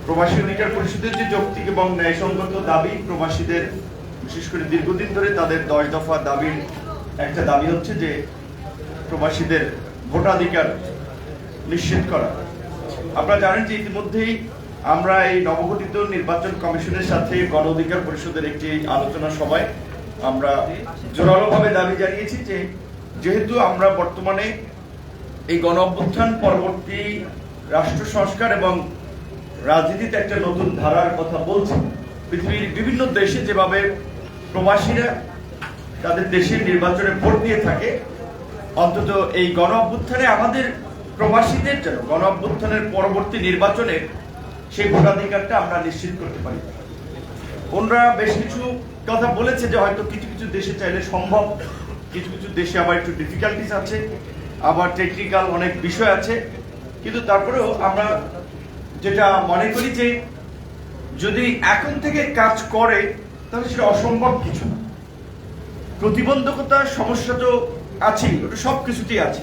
প্রবাসী অধিকার পরিষদের যে যৌক্তিক এবং ন্যায়সঙ্গত দাবি, প্রবাসীদের বিশেষ করে দীর্ঘদিন ধরে তাদের 10 দফা দাবির একটা দাবি হচ্ছে যে প্রবাসীদের ভোটাধিকার নিশ্চিত করা। আপনারা জানেন যে ইতিমধ্যেই আমরা এই নবগঠিত নির্বাচন কমিশনের সাথে গণ অধিকার পরিষদের একটি আলোচনা সভায় আমরা জোরালোভাবে দাবি জানিয়েছি যে যেহেতু আমরা বর্তমানে এই গণ অভ্যুত্থান পরবর্তী রাষ্ট্র সংস্কার এবং রাজনীতিতে একটা নতুন ধারার কথা বলছি, পৃথিবীর বিভিন্ন দেশে যেভাবে প্রবাসীরা তাদের দেশের নির্বাচনে ভোট দিয়ে থাকে, অন্তত এই গণ অভ্যুত্থানে আমাদের প্রবাসীদের জন্য গণ অভ্যুত্থানের পরবর্তী নির্বাচনে সেই ভোটাধিকারটা আমরা নিশ্চিত করতে পারি। ওনারা বেশ কিছু কথা বলেছে যে হয়তো কিছু কিছু দেশে চাইলে সম্ভব, কিছু কিছু দেশে আবার একটু ডিফিকাল্টিস আছে, আবার টেকনিক্যাল অনেক বিষয় আছে, কিন্তু তারপরেও আমরা যেটা মনে করি যে যদি এখন থেকে কাজ করে তাহলে সেটা অসম্ভব কিছু না। প্রতিবন্ধকতার সমস্যা তো আছেই, ওটা সব কিছুতেই আছে,